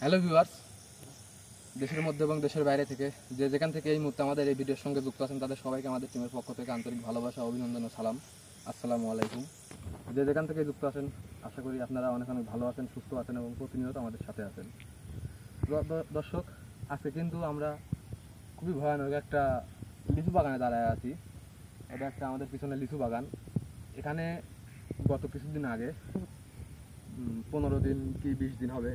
Hello viewers, দেশের মধ্যে এবং দেশের বাইরে থেকে যে যেখান থেকে এই মুহূর্তে আমাদের এই ভিডিওর সঙ্গে যুক্ত আছেন তাদের সবাইকে আমাদের টিমের পক্ষ থেকে আন্তরিক ভালোবাসা, অভিনন্দন ও সালাম। আসসালামু আলাইকুম। যে যেখান থেকে যুক্ত আছেন আশা করি আপনারা অনেক অনেক ভালো আছেন, সুস্থ আছেন এবং প্রতিনিয়ত আমাদের সাথে আছেন। দর্শক, আজকে কিন্তু আমরা খুবই ভয়ানক একটা লিচু বাগানে দাঁড়ায় আছি। এটা একটা আমাদের পিছনে লিচু বাগান। এখানে গত কিছুদিন আগে 15 দিন কি 20 দিন হবে,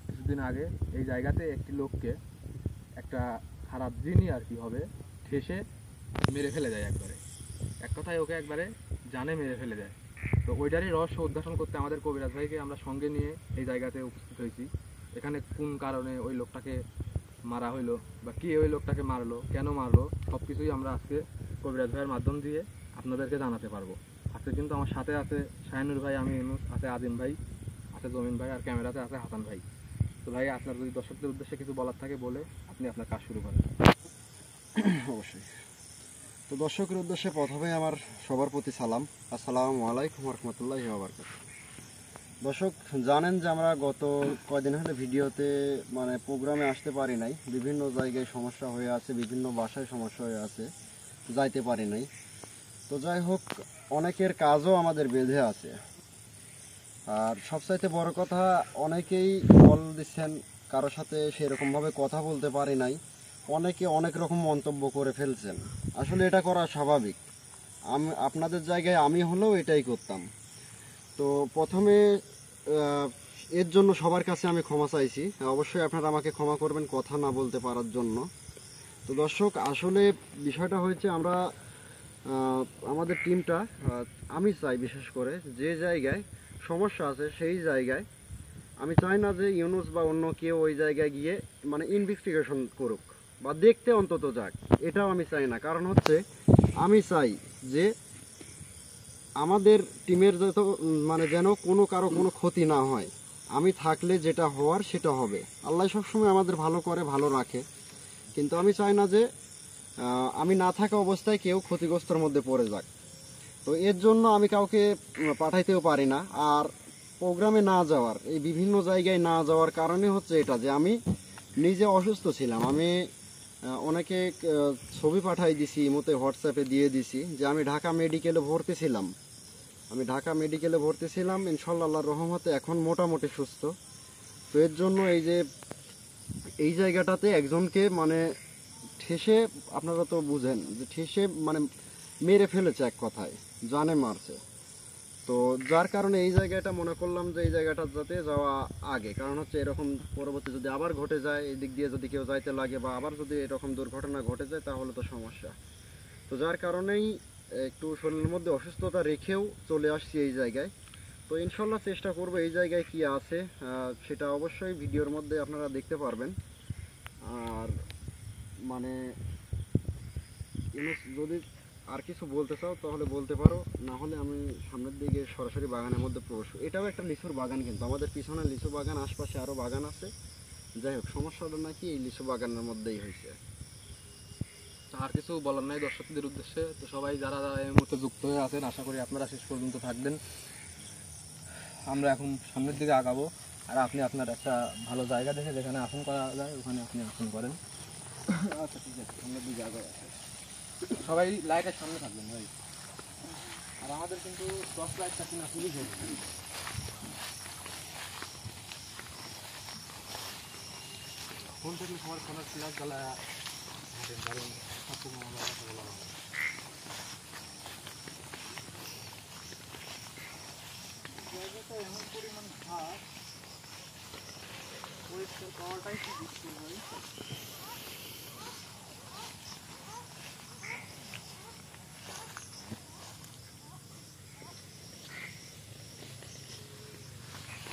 কিছুদিন আগে এই জায়গাতে একটি লোককে একটা খারাপ জিনই আর কি হবে ঠেসে মেরে ফেলে যায় একবারে। এক কথায় ওকে একবারে জানে মেরে ফেলে যায়। তো ওইটারই রহস্য উদ্ঘাটন করতে আমাদের কবিরাজ ভাইকে আমরা সঙ্গে নিয়ে এই জায়গাতে উপস্থিত হয়েছি। এখানে কোন কারণে ওই লোকটাকে মারা হইলো বা কে ওই লোকটাকে মারলো, কেন মারলো, সব কিছুই আমরা আজকে কবিরাজ ভাইয়ের মাধ্যম দিয়ে আপনাদেরকে জানাতে পারবো। আজকে কিন্তু আমার সাথে আছে শাহিনুর ভাই, আমি ইউনুস, আছে আজিম ভাই, আছে জমিন ভাই, আর ক্যামেরাতে আছে হাসান ভাই। তো ভাই, আপনার যদি দর্শকদের উদ্দেশ্যে কিছু বলার থাকে বলে আপনি আপনার কাজ শুরু করেন। অবশ্যই। তো দর্শকের উদ্দেশ্যে প্রথমে আমার সবার প্রতি সালাম, আসসালামু আলাইকুম রহমতুল্লাহি ওয়া বারাকাতুহু। দর্শক জানেন যে আমরা গত কয়দিন হলে ভিডিওতে প্রোগ্রামে আসতে পারি নাই, বিভিন্ন জায়গায় সমস্যা হয়ে আছে, বিভিন্ন বাসায় সমস্যা হয়ে আছে, যাইতে পারি নাই। তো যাই হোক, অনেকের কাজও আমাদের বেঁধে আছে। আর সবচাইতে বড় কথা, অনেকেই কল দিচ্ছেন, কারোর সাথে সেরকমভাবে কথা বলতে পারি নাই, অনেকে অনেক রকম মন্তব্য করে ফেলছেন। আসলে এটা করা স্বাভাবিক, আপনাদের জায়গায় আমি হলেও এটাই করতাম। তো প্রথমে এর জন্য সবার কাছে আমি ক্ষমা চাইছি। অবশ্যই আপনারা আমাকে ক্ষমা করবেন কথা না বলতে পারার জন্য। তো দর্শক, আসলে বিষয়টা হয়েছে, আমরা আমাদের টিমটা, আমি চাই বিশেষ করে যে জায়গায় সমস্যা আছে সেই জায়গায় আমি চাই না যে ইউনুস বা অন্য কেউ ওই জায়গায় গিয়ে ইনভেস্টিগেশন করুক বা দেখতে অন্তত যাক, এটাও আমি চাই না। কারণ হচ্ছে, আমি চাই যে আমাদের টিমের যত যেন কারো কোনো ক্ষতি না হয়। আমি থাকলে যেটা হওয়ার সেটা হবে। আল্লাহ সবসময় আমাদের ভালো করে, ভালো রাখে, কিন্তু আমি চাই না যে আমি না থাকা অবস্থায় কেউ ক্ষতিগ্রস্তর মধ্যে পড়ে যাক। তো এর জন্য আমি কাউকে পাঠাইতেও পারি না। আর প্রোগ্রামে না যাওয়ার, এই বিভিন্ন জায়গায় না যাওয়ার কারণে হচ্ছে এটা যে আমি নিজে অসুস্থ ছিলাম। আমি অনেকে ছবি পাঠাই দিছি, মতে হোয়াটসঅ্যাপে দিয়ে দিছি যে আমি ঢাকা মেডিকেলে ভর্তি ছিলাম। ইনশাআল্লাহ আল্লাহর রহমতে এখন মোটামুটি সুস্থ। তো এর জন্য এই জায়গাটাতে একজনকে ঠেসে, আপনারা তো বুঝেন যে ঠেসে মেরে ফেলেছে, এক কথায় জানে মারছে। তো যার কারণে এই জায়গাটা মনে করলাম যে এই জায়গাটা যাতে যাওয়া আগে, কারণ হচ্ছে এরকম পরবর্তী যদি আবার ঘটে যায়, এই দিক দিয়ে যদি কেউ যাইতে লাগে বা আবার যদি এরকম দুর্ঘটনা ঘটে যায় তাহলে তো সমস্যা। তো যার কারণেই একটু শরীরের মধ্যে অসুস্থতা রেখেও চলে আসছি এই জায়গায়। তো ইনশাল্লাহ চেষ্টা করব এই জায়গায় কি আছে সেটা অবশ্যই ভিডিওর মধ্যে আপনারা দেখতে পারবেন। আর যদি আর কিছু বলতে চাও তাহলে বলতে পারো, না হলে আমি সামনের দিকে সরাসরি বাগানের মধ্যে প্রবেশ। এটাও একটা লিচুর বাগান, কিন্তু আমাদের পিছনে লিচু বাগান, আশপাশে আরও বাগান আছে। যাই হোক, সমস্যাটা নাকি এই লিচু বাগানের মধ্যেই হয়েছে। আর কিছু বলার নাই দর্শকদের উদ্দেশ্যে। তো সবাই যারা যারা এই মুহূর্তে যুক্ত হয়ে আছেন, আশা করি আপনারা শেষ পর্যন্ত থাকবেন। আমরা এখন সামনের দিকে আগাবো, আর আপনি আপনার একটা ভালো জায়গা দেখে যেখানে আসন করা যায় ওখানে আপনি আসন করেন। আচ্ছা, ঠিক আছে, সামনের দিকে আগে সবাই লাইটের সামনে থাকবেন ভাই। আর আমাদের কিন্তু 10 লাইটটা কিনা খুবই জরুরি। ফোন থেকে সবার ফোনের ফ্ল্যাশ জ্বালায় হাঁটেন, কারণ সবসময় আমরা কথা বলা হবে। জায়গাটা এমন পরিমাণ ঘাস, পরিষ্কার পাওয়াটাই কি মুশকিল হয়।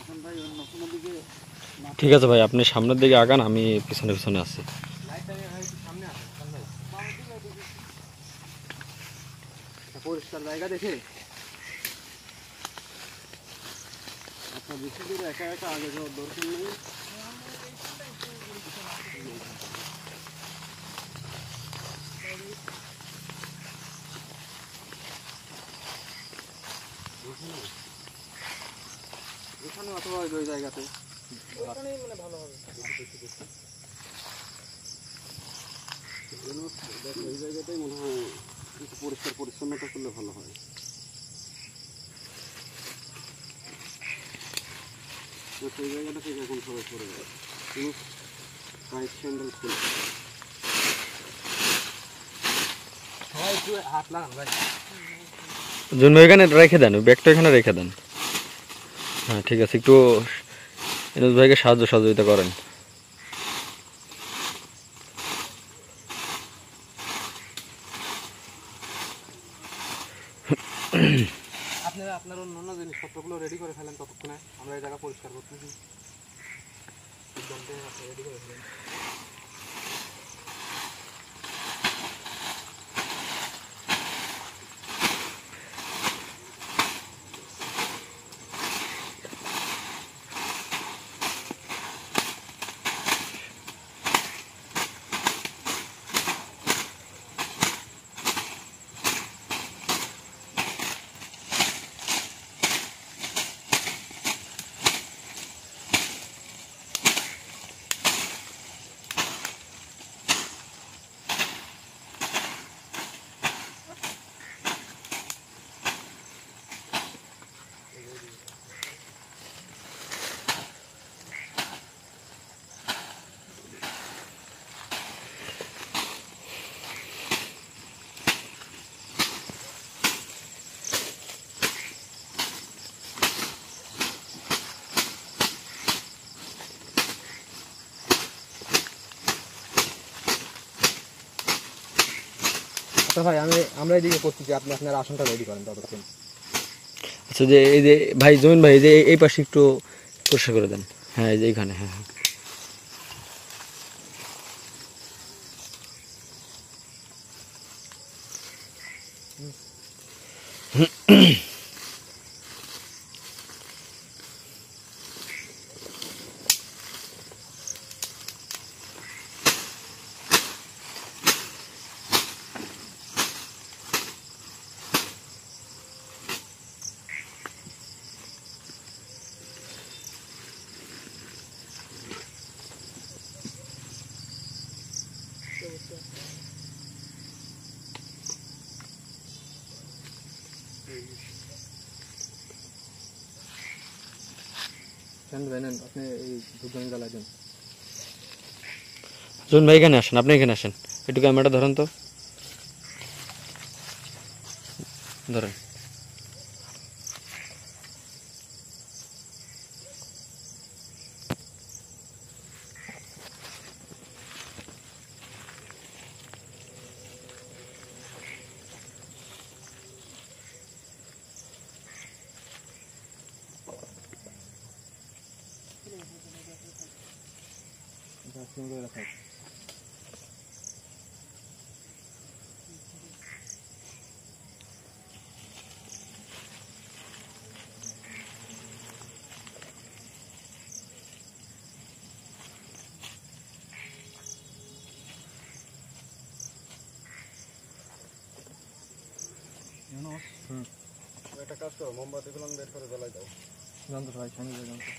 এখন ভাই অন্য কোনো দিকে, ঠিক আছে ভাই, আপনি সামনের দিকে আগান, আমি পিছনে পিছনে আছি। সামনে আসেন পরিষ্কার জায়গা দেখে। আপনার বেশি দূর একা একা আগে যাওয়ার দরকার নেই। এখানে অথবা ওই জায়গাতে এই জায়গাটাই মনে হয় একটু পরিষ্কার পরিচ্ছন্নতা করলে ভালো হয়। সেই জায়গাটা থেকে এখন সবাই সরে যায়, কিন্তু পাইপ স্যান্ডেল খুলে সবাই একটু হাত লাগান ভাই। জন্য এখানে রেখে দেন, ওই ব্যাগটা এখানে রেখে দেন। হ্যাঁ ঠিক আছে, একটু এনুস ভাইকে সহযোগিতা করেন। আপনারা আপনার অন্য জিনিসপত্রগুলো রেডি করে ফেলেন, ততক্ষণে আমরা এই জায়গা পরিষ্কার করতেছি। রেডি করে ফেলেন। আচ্ছা ভাই, আমরা এদিকে করতেছি, আপনি আপনার আসনটা রেডি করেন ততক্ষণ। আচ্ছা, যে এই যে ভাই জমিন ভাই, এই যে এই পাশে একটু পরিষ্কার করে দেন। হ্যাঁ এই যে এইখানে, হ্যাঁ হ্যাঁ। ভাই নেন, আপনি এই দুজন জ্বালাই দেন। জমিন ভাই এখানে আসেন, আপনি এখানে আসেন, একটু ক্যামেরাটা ধরেন তো, ধরেন। রাখা। একটা কাজ করো, মোমবাতিগুলো বের করে জ্বালাই দাও। জানতো ভাই, সামনে জানতো।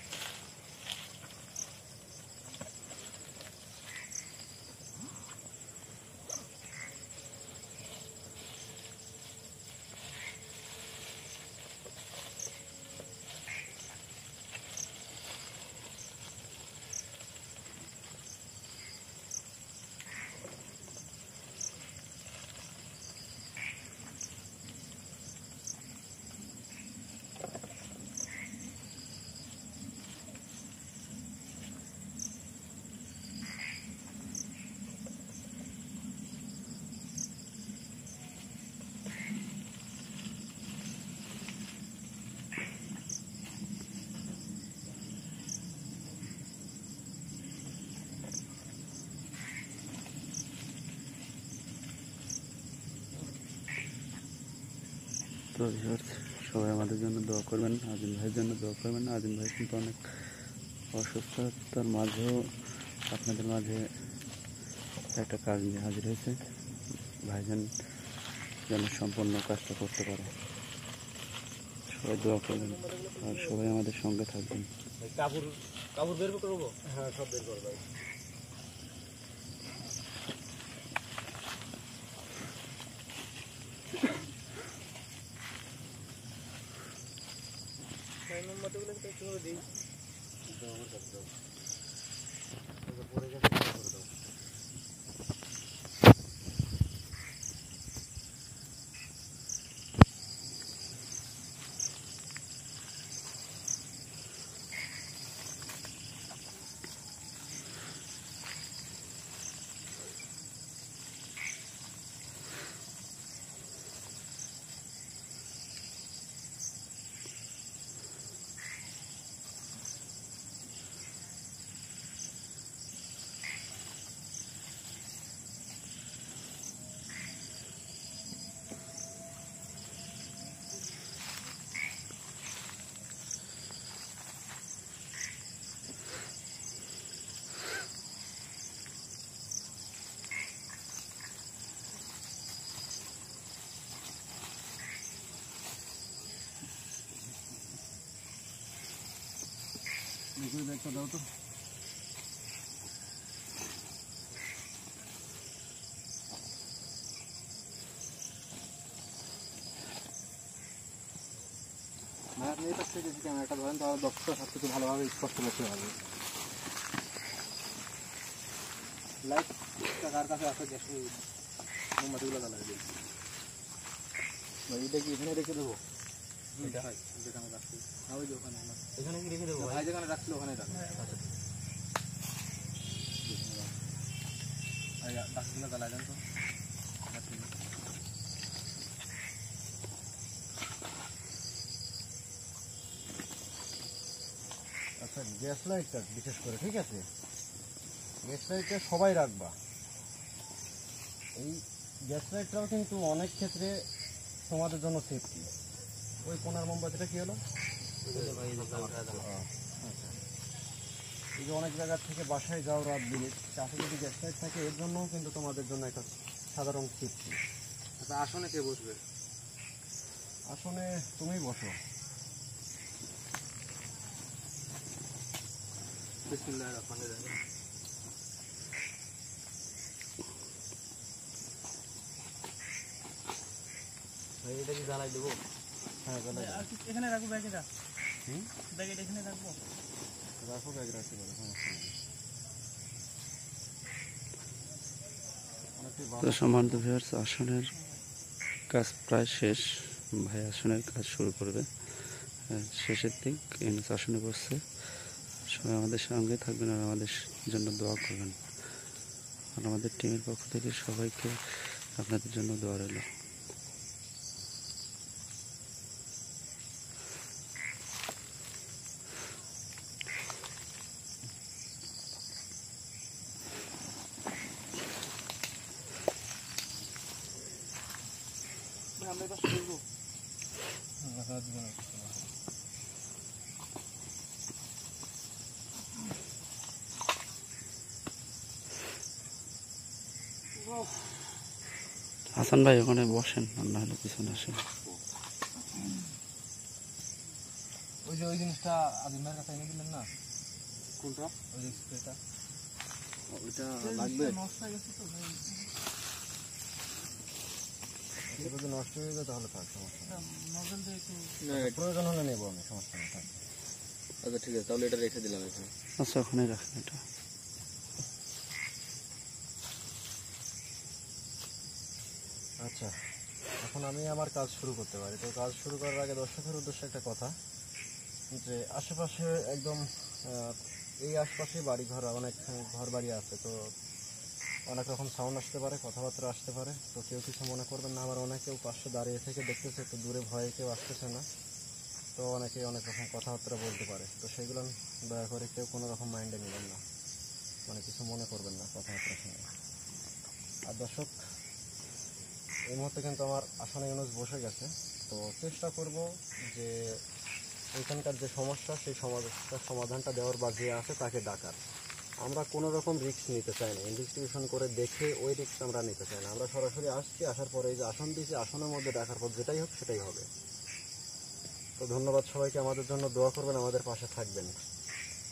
তো সবাই আমাদের জন্য দোয়া করবেন, আজিম ভাইয়ের জন্য দোয়া করবেন। আজিম ভাই কিন্তু অনেক অসুস্থতার মাঝেও আপনাদের মাঝে একটা কাজ নিয়ে হাজির হয়েছে। ভাইজান যেন সম্পূর্ণ কাজটা করতে পারে, সবাই দোয়া করবেন আর সবাই আমাদের সঙ্গে থাকবেন। কাপড় বের করবো? হ্যাঁ, সব বের করো ভাই। মোমবাতিগুলো একটু দিই। পরে গেছে করে দাও। লিকুইড একটা দাও তো। আপনি এই পাশ থেকে যদি ক্যামেরাটা ধরেন তাহলে দর্শকরা সব কিছু ভালোভাবে স্পষ্ট দেখতে পাবে। লাইটটা কার কাছে আছে গ্যাস মোমবাতিগুলো জ্বালাই দিই। এটা কি এখানে রেখে দেবো? যেখানে রাখছি ওই যে ওখানে এখানে কি রেখে দেবো? ভাই যেখানে রাখছিল ওখানে রাখছি। ডাকগুলো জ্বালাই দেন তো। আচ্ছা, গ্যাস লাইটটা বিশেষ করে, ঠিক আছে? গ্যাস লাইটটা সবাই রাখবা। এই গ্যাস লাইটটাও কিন্তু অনেক ক্ষেত্রে তোমাদের জন্য সেফটি। ওই কোনার মোমবাতিটা কি হলো? এই যে অনেক জায়গা থেকে বাসায় যাও রাত বিরেত, কাছে যদি গ্যাস লাইট থাকে এর জন্যও কিন্তু তোমাদের জন্য একটা সাধারণ সেফটি। আচ্ছা, আসনে কে বসবে? আসলে তুমি বসো। বিসমিল্লাহির রহমানির রহিম। ভাই এটা কি জ্বালাই দেবো? হ্যাঁ, জ্বালাই দাও। এখানে রাখবো ব্যাগটা। হুম? ব্যাগটা এখানে রাখবো। রাখো, ব্যাগ রাখতে পারো, সমস্যা নেই। অনেকটাই তো ভালো। সম্মানিত ভিউয়ার্স, আসনের কাজ প্রায় শেষ। ভাই আসনের কাজ শুরু করবে। শেষের দিক ইউনুস আসনে বসছে। সবাই আমাদের সঙ্গে থাকবেন আর আমাদের জন্য দোয়া করবেন। আর আমাদের টিমের পক্ষ থেকে সবাইকে আপনাদের জন্য দোয়া রইল। আমরা এবার শুরু করবো। হাসান ভাই ওখানে বসেন, আর না হলে পিছনে আসেন। ওই যে ওই জিনিসটা আদিম ভাইয়ের কাছে এনে দিলেন না? কোনটা? ওই যে স্প্রেটা। ওইটা লাগবে? নষ্ট হয়ে গেছে তো ভাই। যদি নষ্ট হয়ে যায় তাহলে থাক, সমস্যা নেই। নজল দিয়ে একটু প্রয়োজন হলে নেবো আমি, সমস্যা নেই, থাক। আচ্ছা ঠিক আছে, তাহলে এটা রেখে দিলাম এখানে। আচ্ছা, ওখানেই রাখেন এটা। আচ্ছা, এখন আমি আমার কাজ শুরু করতে পারি। তো কাজ শুরু করার আগে দর্শকের উদ্দেশ্যে একটা কথা, যে আশেপাশে একদম এই আশপাশে বাড়ি ঘর, অনেক ঘর বাড়ি আছে, তো অনেক রকম সাউন্ড আসতে পারে, কথাবার্তা আসতে পারে। তো কেউ কিছু মনে করবেন না। আবার অনেকেও পাশে দাঁড়িয়ে থেকে দেখতেছে, তো দূরে ভয়ে কেউ আসতেছে না, তো অনেকে অনেক রকম কথাবার্তা বলতে পারে। তো সেগুলো দয়া করে কেউ কোনো রকম মাইন্ডে নেবেন না, মানে কিছু মনে করবেন না কথাবার্তার সময়। আর দর্শক, এই মুহূর্তে কিন্তু আমার আসনে ইউনুস বসে গেছে। তো চেষ্টা করব যে এখানকার যে সমস্যা, সেই সমস্যার সমাধানটা দেওয়ার বা যে আছে তাকে ডাকার। আমরা কোনো রকম রিস্ক নিতে চাই না, ইনভেস্টিগেশন করে দেখে ওই রিস্ক আমরা নিতে চাই না। আমরা সরাসরি আসছি, আসার পরে এই যে আসন দিয়েছি, আসনের মধ্যে ডাকার পর যেটাই হোক সেটাই হবে। তো ধন্যবাদ সবাইকে, আমাদের জন্য দোয়া করবেন, আমাদের পাশে থাকবেন।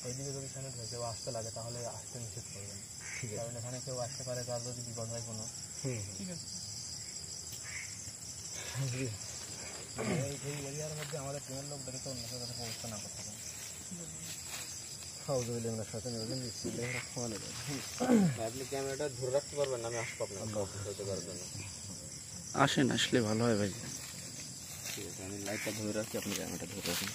এইদিকে যদি স্যানিট ভাই কেউ আসতে লাগে তাহলে আসতে নিষেধ করবেন, ঠিক আছে। কারণ এখানে কেউ আসতে পারে, তার যদি বিপদ হয় কোনো। ঠিক আছে। এই এরিয়ার মধ্যে আমাদের টিমের লোকদেরকে তো অন্য কেউ যাতে প্রবেশ না করতে পারে। আপনি ক্যামেরাটা ধরে রাখতে পারবেন, আমি আসবো আপনার সাথে করার জন্য। আসেন, আসলে ভালো হয় ভাই। ঠিক আছে, আমি লাইটটা ধরে রাখছি, আপনি ক্যামেরাটা ধরে রাখুন।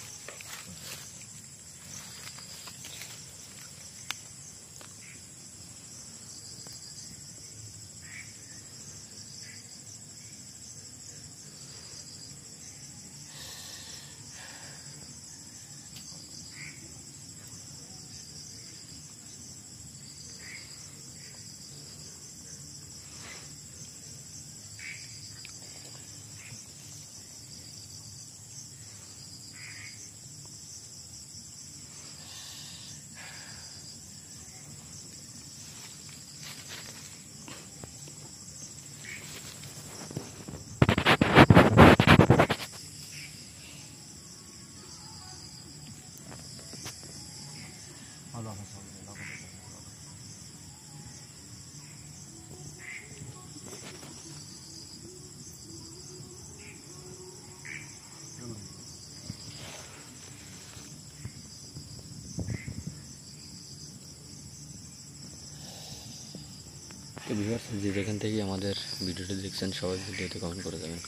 তো ভিউয়ার্স, যে যেখান থেকে আমাদের ভিডিওটি দেখছেন সবাই ভিডিওতে কমেন্ট করে যাবেন।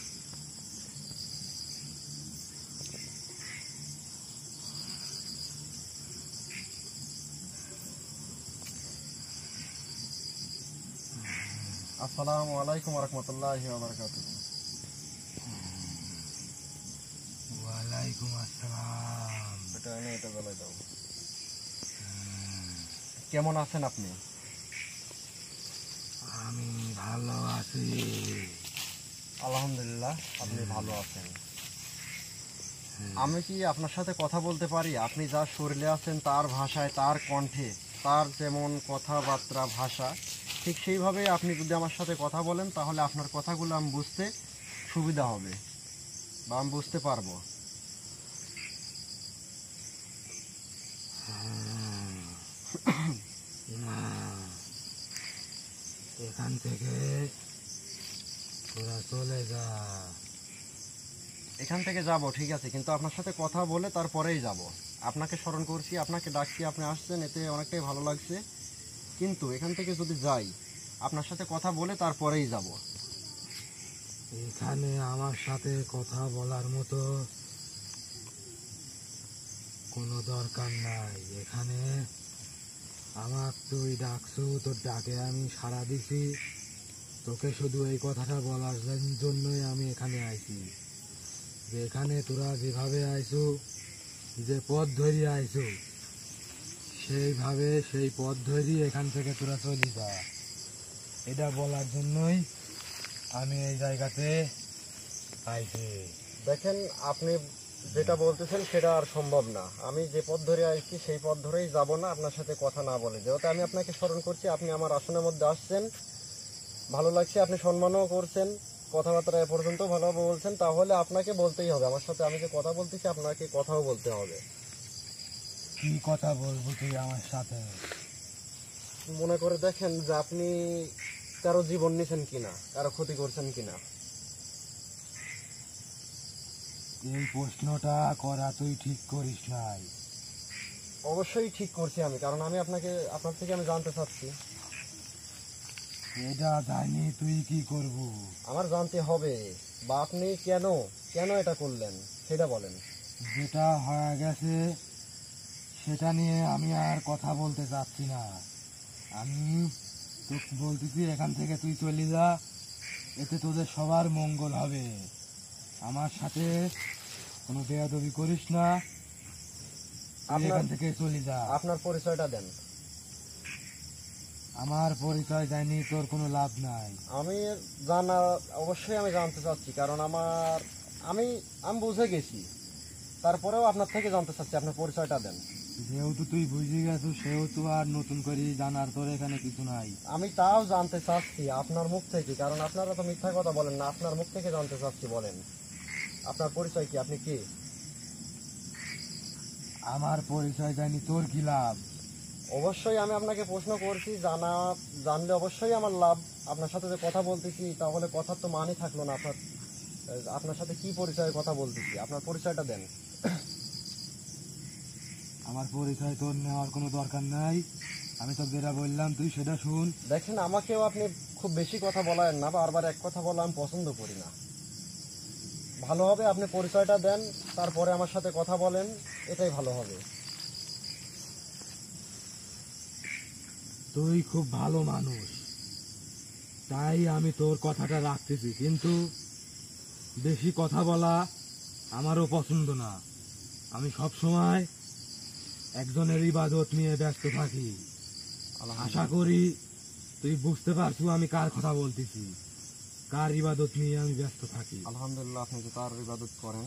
আসসালামু আলাইকুম ওয়া রাহমাতুল্লাহি ওয়া বারাকাতুহু। ওয়ালাইকুম আসসালাম। এটা এনে এটা বলে দাও। কেমন আছেন আপনি? আমি ভালো আছি। আলহামদুলিল্লাহ, আপনি ভালো আছেন। আমি কি আপনার সাথে কথা বলতে পারি? আপনি যা শরীরে আছেন তার ভাষায়, তার কণ্ঠে, তার যেমন কথাবার্তা ভাষা, ঠিক সেইভাবে আপনি যদি আমার সাথে কথা বলেন তাহলে আপনার কথাগুলো আমি বুঝতে সুবিধা হবে বা আমি বুঝতে পারবো। এখান থেকে তোরা চলে যা। এখান থেকে যাব ঠিক আছে, কিন্তু আপনার সাথে কথা বলে তারপরেই যাব। আপনাকে স্মরণ করছি, আপনাকে ডাকছি, আপনি আসছেন, এতে অনেকটাই ভালো লাগছে। কিন্তু এখান থেকে যদি যাই, আপনার সাথে কথা বলে তারপরেই যাব। এখানে আমার সাথে কথা বলার মতো কোনো দরকার নাই। এখানে আমার তুই ডাকছু, তোর ডাকে আমি সাড়া দিছি। তোকে শুধু এই কথাটা বলার জন্যই আমি এখানে আইছি, যে এখানে তোরা যেভাবে আইছু, যে পথ ধরিয়ে আইছু, সেইভাবে সেই পথ ধরিয়ে এখান থেকে তোরা চলি যা। এটা বলার জন্যই আমি এই জায়গাতে আইছি। দেখেন, আপনি যেটা বলতেছেন সেটা আর সম্ভব না। আমি যে পথ ধরে আসছি সেই পথ ধরেই যাব না আপনার সাথে কথা না বলে। যেহেতু আমি আপনাকে স্মরণ করছি, আপনি আমার আসনের মধ্যে আসছেন, ভালো লাগছে, আপনি সম্মানও করছেন, কথাবার্তা এ পর্যন্ত ভালোভাবে বলছেন, তাহলে আপনাকে বলতেই হবে আমার সাথে। আমি যে কথা বলতেছি আপনাকে কথাও বলতে হবে। কি কথা বলবো তুই আমার সাথে? মনে করে দেখেন যে আপনি কারো জীবন নিছেন কিনা, কারো ক্ষতি করছেন কিনা। এই প্রশ্নটা করা তুই ঠিক করিস নাই। অবশ্যই ঠিক করছি আমি, কারণ আমি আপনার থেকে আমি জানতে চাচ্ছি। এটা জানি তুই কি করবো? আমার জানতে হবে, বা আপনি কেন কেন এটা করলেন সেটা বলেন। যেটা হয়ে গেছে সেটা নিয়ে আমি আর কথা বলতে চাচ্ছি না। আমি তোকে বলতেছি, এখান থেকে তুই চলে যা, এতে তোদের সবার মঙ্গল হবে। আমার সাথে কোনো বেয়াদবি করিস না, তুই এখান থেকে চলে যা। আপনার পরিচয়টা দেন। আমার পরিচয় জানি তোর কোনো লাভ নাই। আমি অবশ্যই আমি জানতে চাচ্ছি, কারণ আমি বুঝে গেছি, তারপরেও আপনার থেকে জানতে চাচ্ছি, আপনার পরিচয়টা দেন। যেহেতু তুই বুঝে গেছো সেহেতু আর নতুন করে জানার তোর এখানে কিছু নাই। আমি তাও জানতে চাচ্ছি আপনার মুখ থেকে, কারণ আপনারা তো মিথ্যা কথা বলেন না। আপনার মুখ থেকে জানতে চাচ্ছি, বলেন আপনার পরিচয় কি, আপনি কি? আমার পরিচয় জানি তোর কি লাভ? অবশ্যই আমি আপনাকে প্রশ্ন করছি, জানলে অবশ্যই আমার লাভ। আপনার সাথে যে কথা বলতেছি তাহলে কথার তো মানই থাকলো না। আপনার সাথে কি পরিচয়ে কথা বলতেছি, আপনার পরিচয়টা দেন। আমার পরিচয় তোর নেওয়ার কোনো দরকার নাই। আমি তো যেটা বললাম তুই সেটা শুন। দেখেন, আমাকেও আপনি খুব বেশি কথা বলেন না, বারবার এক কথা বলা আমি পছন্দ করি না। ভালো হবে আপনি পরিচয়টা দেন, তারপরে আমার সাথে কথা বলেন, এটাই ভালো হবে। তুই খুব ভালো মানুষ, তাই আমি তোর কথাটা রাখতেছি, কিন্তু বেশি কথা বলা আমারও পছন্দ না। আমি সব সময় একজনের ইবাদত নিয়ে ব্যস্ত থাকি। আশা করি তুই বুঝতে পারছো আমি কার কথা বলতেছি, কার ইবাদত নিয়ে আমি ব্যস্ত থাকি। আলহামদুলিল্লাহ, আপনি যে তার ইবাদত করেন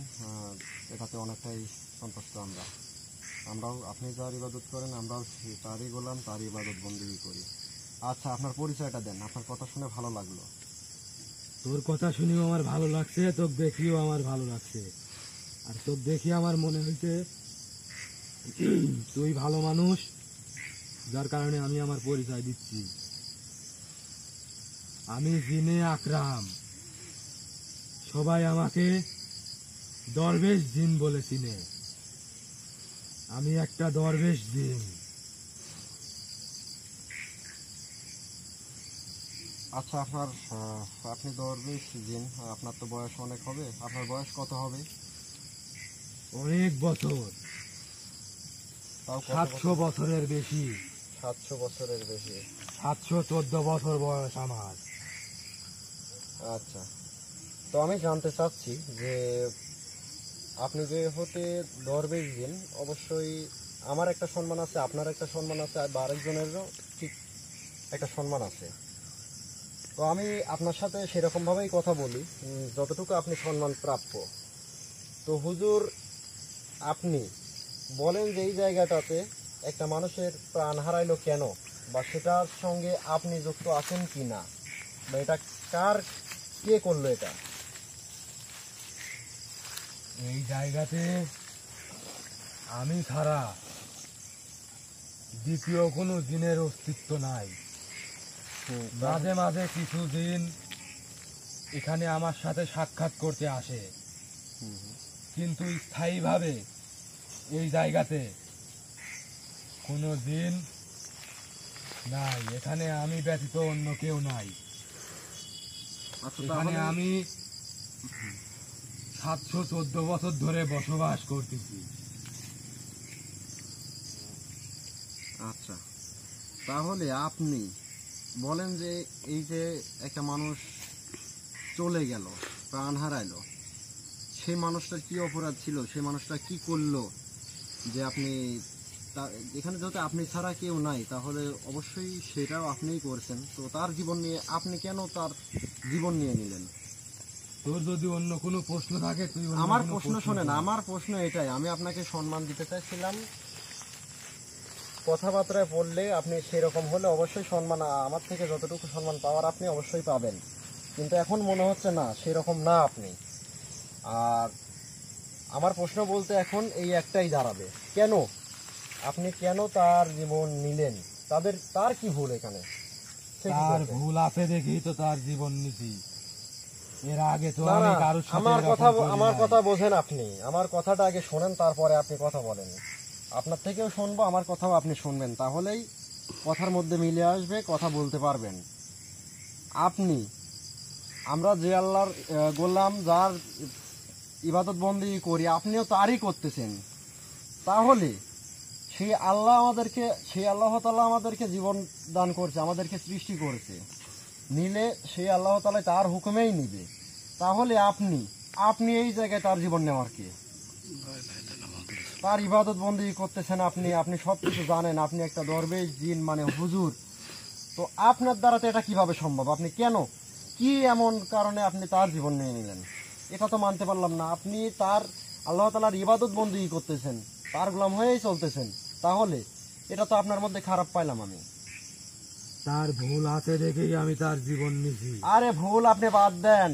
এটাতে অনেকটাই সন্তুষ্ট আমরাও আপনি যার ইবাদত করেন আমরাও তারই গোলাম, তার ইবাদত বন্দেগী করি। আচ্ছা, আপনার পরিচয়টা দেন। আপনার কথা শুনে ভালো লাগলো। তোর কথা শুনেও আমার ভালো লাগছে, তোকে দেখিও আমার ভালো লাগছে। আর তোকে দেখি আমার মনে হইছে তুই ভালো মানুষ, যার কারণে আমি আমার পরিচয় দিচ্ছি। আমি জিনে আকরাম, সবাই আমাকে দরবেশ জিন বলে চিনে। আমি একটা দরবেশ জিন। আচ্ছা, আপনি দরবেশ জিন, আপনার তো বয়স অনেক হবে। আপনার বয়স কত হবে? অনেক বছর, তাও 700 বছরের বেশি। 700 বছরের বেশি। 714 বছর বয়স আমার। আচ্ছা, তো আমি জানতে চাচ্ছি যে আপনি যে হতে দরবেশ জিন, অবশ্যই আমার একটা সম্মান আছে, আপনার একটা সম্মান আছে, আর আরেকজনেরও ঠিক একটা সম্মান আছে। তো আমি আপনার সাথে সেরকমভাবেই কথা বলি যতটুকু আপনি সম্মান প্রাপ্য। তো হুজুর, আপনি বলেন যে এই জায়গাটাতে একটা মানুষের প্রাণ হারাইলো কেন, বা সেটার সঙ্গে আপনি যুক্ত আছেন কি না, বা এটা কে করলো এটা? এই জায়গাতে আমি ছাড়া দ্বিতীয় কোনো জিনের অস্তিত্ব নাই। মাঝে মাঝে কিছু জিন এখানে আমার সাথে সাক্ষাৎ করতে আসে, কিন্তু স্থায়ীভাবে এই জায়গাতে কোনো জিন নাই। এখানে আমি ব্যতীত অন্য কেউ নাই। আচ্ছা, এখানে তাহলে আমি 714 বছর ধরে বসবাস করতেছি। আচ্ছা, তাহলে আপনি বলেন যে এই যে একটা মানুষ চলে গেল, প্রাণ হারাইলো, সেই মানুষটার কি অপরাধ ছিল, সেই মানুষটা কি করলো যে আপনি এখানে যেহেতু আপনি ছাড়া কেউ নাই, তাহলে অবশ্যই সেটাও আপনিই করছেন। তো তার জীবন নিয়ে আপনি কেন তার জীবন নিয়ে নিলেন? তোর যদি অন্য কোনো প্রশ্ন থাকে তুই অন্য আমার কোনো প্রশ্ন শোনেন, কর। আমার প্রশ্ন এটাই, আমি আপনাকে সম্মান দিতে চাইছিলাম। কথাবার্তায় বললে আপনি সেরকম হলে অবশ্যই সম্মান, আমার থেকে যতটুকু সম্মান পাওয়ার আপনি অবশ্যই পাবেন, কিন্তু এখন মনে হচ্ছে না সেরকম না আপনি। আর আমার প্রশ্ন বলতে এখন এই একটাই দাঁড়াবে, কেন আপনি কেন তার জীবন নিলেন? তার কি ভুল এখানে? সে কি তার করবে? ভুল আছে দেখেই তো তার জীবন নিছি। এর আগে তো না, আমি না, কারোর সাথে আমার এরকম কথা করি আমার নাই। কথা বোঝেন আপনি। আমার কথাটা আগে শোনেন, তারপরে আপনি কথা বলেন। আপনার থেকেও শুনবো, আমার কথাও আপনি শুনবেন, তাহলেই কথার মধ্যে মিলে আসবে, কথা বলতে পারবেন। আমরা যে আল্লাহর গোলাম, যার ইবাদত বন্দেগী করি, আপনিও তারই করতেছেন। তাহলে সেই আল্লাহ তাআলা আমাদেরকে জীবন দান করছে, আমাদেরকে সৃষ্টি করেছে, নিলে সেই আল্লাহ তাআলা তার হুকুমেই নিবে। তাহলে আপনি এই জায়গায় তার জীবন নেওয়ার কে? তার ইবাদত বন্দেগী করতেছেন আপনি সবকিছু জানেন, আপনি একটা দরবেশ জিন মানে হুজুর। তো আপনার দ্বারা তো এটা কিভাবে সম্ভব? আপনি কেন, কি এমন কারণে আপনি তার জীবন নিয়ে নিলেন? এটা তো মানতে পারলাম না। আপনি তার আল্লাহ তাআলার ইবাদত বন্দেগী করতেছেন, তার গোলাম হয়েই চলতেছেন, তাহলে এটা তো আপনার মধ্যে খারাপ পাইলাম আমি। তার ভুল আছে দেখেই আমি তার জীবন নিছি। আরে ভুল আপনি বাদ দেন,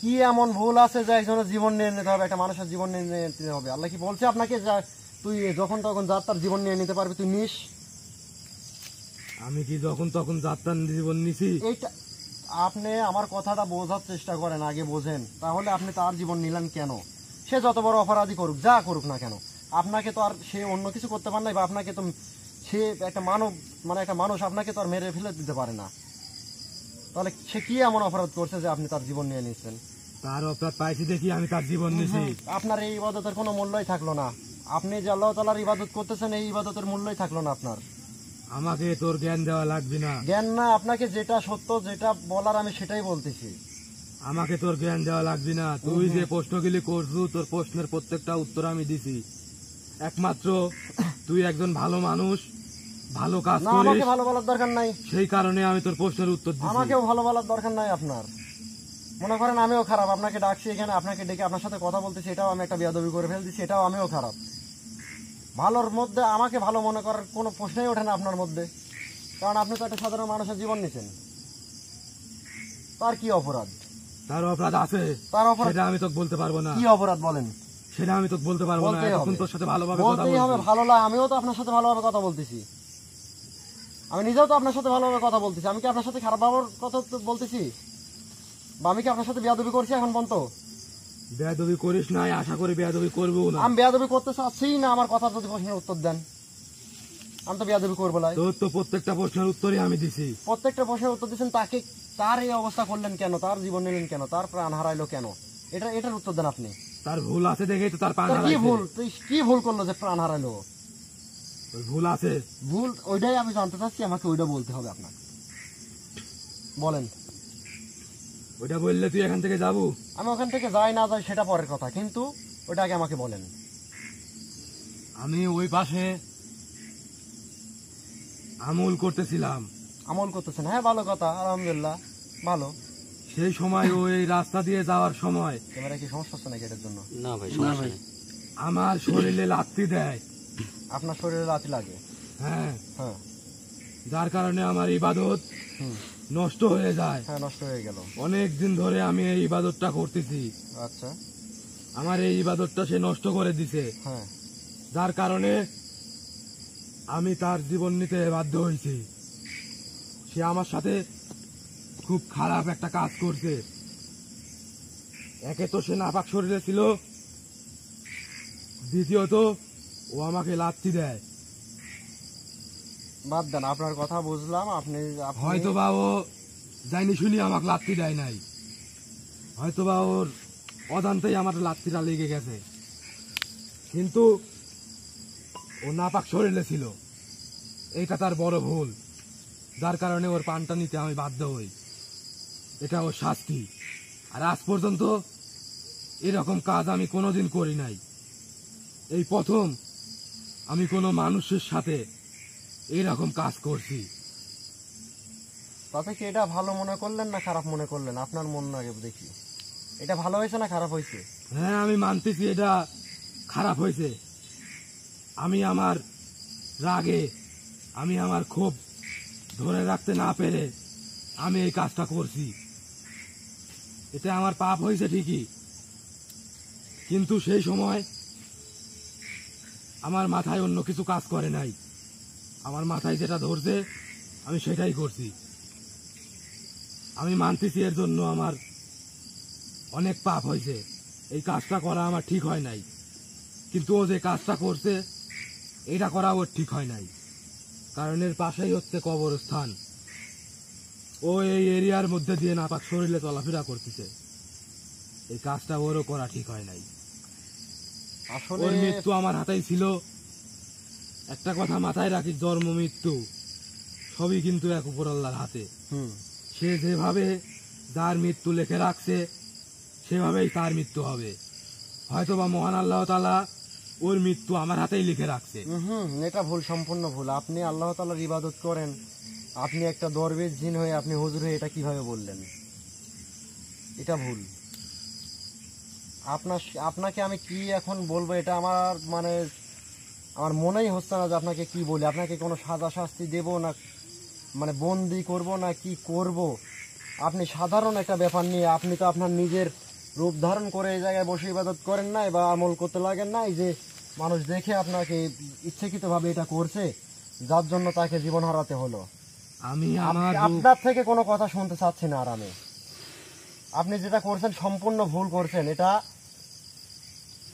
কি এমন ভুল আছে যে একজনের জীবন নিয়ে নিতে হবে, একটা মানুষের জীবন নিয়ে নিতে হবে? আল্লাহ কি বলছে আপনাকে তুই যখন তখন যার তার জীবন নিয়ে নিতে পারবি, তুই নিস? আমি কি যখন তখন যাত্রার জীবন নিছি? এইটা আপনি আমার কথাটা বোঝার চেষ্টা করেন, আগে বোঝেন। তাহলে আপনি তার জীবন নিলেন কেন? সে যত বড় অপরাধী করুক, যা করুক না কেন, আপনাকে তো আর সে অন্য কিছু করতে পারে না, বা আপনাকে তো সে একটা মানব, মানে একটা মানুষ, আপনাকে তো আর মেরে ফেলে দিতে পারে না। তাহলে সে কি এমন অপরাধ করছে যে আপনি তার জীবন নিয়ে নিচ্ছেন? তার অপরাধ পাইছি দেখি আমি তার জীবন নিছি। আপনার এই ইবাদতের কোনো মূল্যই থাকলো না। আপনি যে আল্লাহ তাআলার ইবাদত করতেছেন, এই ইবাদতের মূল্যই থাকলো না আপনার। আমাকে তোর জ্ঞান দেওয়া লাগবে না। জ্ঞান না, আপনাকে যেটা সত্য, যেটা বলার আমি সেটাই বলতেছি। আমাকে তোর জ্ঞান দেওয়া লাগবে না। তুই যে প্রশ্নগুলি করছু, তোর প্রশ্নের প্রত্যেকটা উত্তর আমি দিছি। একমাত্র তুই একজন ভালো মানুষ, ভালো কাজ না, করিস, আমাকে ভালো বলার দরকার নাই। সেই কারণে আমি তোর প্রশ্নের উত্তর দিছি। আমাকেও ভালো বলার দরকার নাই আপনার। মনে করেন আমিও খারাপ, আপনাকে ডাকছি এখানে, আপনাকে ডেকে আপনার সাথে কথা বলতেছি, এটাও আমি একটা বেয়াদবি করে ফেলতেছি, এটাও আমিও খারাপ। ভালোর মধ্যে আমাকে ভালো মনে করার কোনো প্রশ্নই ওঠে না আপনার মধ্যে, কারণ আপনি তো একটা সাধারণ মানুষের জীবন নিছেন। তার কি অপরাধ? তার অপরাধ আছে, তার অপরাধ সেটা আমি তোকে বলতে পারবো না। কি অপরাধ বলেন? সেটা আমি তোকে বলতে পারবো না। বলতেই এখন হবে। তোর সাথে ভালোভাবে কথা বলতেই হবে। বলছি। ভালো লাগে, আমিও তো আপনার সাথে ভালোভাবে কথা বলতেছি। আমি নিজেও তো আপনার সাথে ভালোভাবে কথা বলতেছি। আমি কি আপনার সাথে খারাপ ব্যবহার কথা তো বলতেছি, বা আমি কি আপনার সাথে বেয়াদবি করছি এখন পর্যন্ত? বেয়াদবি করিস নাই, আশা করি বেয়াদবি করবো না। আমি বেয়াদবি করতে চাচ্ছি না। আমার কথার যদি প্রশ্নের উত্তর দেন, আমি তো বেয়াদবি করবো না। তোর তো প্রত্যেকটা প্রশ্নের উত্তরই আমি দিছি। প্রত্যেকটা প্রশ্নের উত্তর দিচ্ছেন, তাকে তার এই অবস্থা করলেন কেন? তার জীবন নিলেন কেন? তার প্রাণ হারাইলো কেন? এটার উত্তর দেন আপনি। তার ভুল আছে দেখেই তো তার প্রাণ তার কি হারাইছে। ভুল? তুই কি ভুল করলো যে প্রাণ হারাইলো? ওর ভুল আছে। ভুল ওইটাই আমি জানতে চাচ্ছি, আমাকে ওইটা বলতে হবে আপনাকে। বলেন। ওইটা বললে তুই এখান থেকে যাবো? আমি ওখান থেকে যাই না যাই সেটা পরের কথা, কিন্তু ওইটা আগে আমাকে বলেন। আমি ওই পাশে আমল করতেছিলাম। আমল করতেছেন? হ্যাঁ, ভালো কথা, আলহামদুলিল্লাহ, ভালো। সেই সময় ওই রাস্তা দিয়ে যাওয়ার সময় ক্যামেরা কি সমস্যা হচ্ছে নাকি এটার জন্য? না ভাই, সমস্যা নেই। আমার শরীরে লাথি দেয়। আপনার শরীরে লাথি লাগে? হ্যাঁ, হ্যাঁ। যার কারণে আমার ইবাদত হুম। নষ্ট হয়ে যায়। হ্যাঁ, নষ্ট হয়ে গেল। অনেক দিন ধরে আমি এই ইবাদতটা করতেছি। আচ্ছা। আমার এই ইবাদতটা সে নষ্ট করে দিছে, হ্যাঁ। যার কারণে আমি তার জীবন নিতে বাধ্য হয়েছি। সে আমার সাথে খুব খারাপ একটা কাজ করছে। একে তো সে নাপাক শরীরে ছিল, দ্বিতীয়ত ও আমাকে লাথি দেয়। বাদ দেন, আপনার কথা বুঝলাম। আপনি হয়তো বা ও যাইনি শুনি আমাকে লাথি দেয় নাই, হয়তো বা ওর অজান্তেই আমার লাথিটা লেগে গেছে, কিন্তু ও নাপাক শরীরে ছিল, এটা তার বড় ভুল, যার কারণে ওর পানটা নিতে আমি বাধ্য হই। এটা ওর শাস্তি। আর আজ পর্যন্ত এরকম কাজ আমি কোনোদিন করি নাই। এই প্রথম আমি কোনো মানুষের সাথে এরকম কাজ করছি। তাতে কি এটা ভালো মনে করলেন না খারাপ মনে করলেন? আপনার মন আগে দেখি, এটা ভালো হয়েছে না খারাপ হয়েছে? হ্যাঁ, আমি মানতেছি এটা খারাপ হয়েছে। আমি আমার রাগে, আমি আমার ক্ষোভ ধরে রাখতে না পেরে আমি এই কাজটা করছি। এটা আমার পাপ হয়েছে ঠিকই, কিন্তু সেই সময় আমার মাথায় অন্য কিছু কাজ করে নাই। আমার মাথায় যেটা ধরছে আমি সেটাই করছি। আমি মানতেছি এর জন্য আমার অনেক পাপ হয়েছে, এই কাজটা করা আমার ঠিক হয় নাই, কিন্তু ও যে কাজটা করছে এটা করা ওর ঠিক হয় নাই, কারণ এর পাশেই হচ্ছে কবরস্থান। ও এই এরিয়ার মধ্যে দিয়ে নাপাক শরীরে চলাফেরা করতেছে, এই কাজটা ওরও করা ঠিক হয় নাই। আসলে ওর মৃত্যু আমার হাতেই ছিল। একটা কথা মাথায় রাখি, জন্ম মৃত্যু সবই কিন্তু এক উপর আল্লাহর হাতে। হুম। সে যেভাবে যার মৃত্যু লিখে রাখছে সেভাবেই তার মৃত্যু হবে। হয়তোবা মহান আল্লাহ তাআলা ওর মৃত্যু আমার হাতেই লিখে রাখছে। এটা ভুল, সম্পূর্ণ ভুল। আপনি আল্লাহ তাআলার ইবাদত করেন, আপনি একটা দরবেশ জিন হয়ে, আপনি হুজুর হয়ে এটা কিভাবে বললেন? এটা ভুল। আপনাকে আমি কি এখন বলবো, এটা আমার মানে আমার মনেই হচ্ছে না যে আপনাকে কি বলি। আপনাকে কোনো সাজা শাস্তি দেব না, মানে বন্দি করব না কি করব? আপনি সাধারণ একটা ব্যাপার নিয়ে, আপনি তো আপনার নিজের রূপ ধারণ করে এই জায়গায় বসে ইবাদত করেন নাই বা আমল করতে লাগেন নাই যে মানুষ দেখে আপনাকে ইচ্ছাকৃতভাবে এটা করছে, যার জন্য তাকে জীবন হারাতে হলো। আমি আমার আপনার থেকে কোনো কথা শুনতে চাচ্ছি না। আর আপনি যেটা করছেন সম্পূর্ণ ভুল করছেন। এটা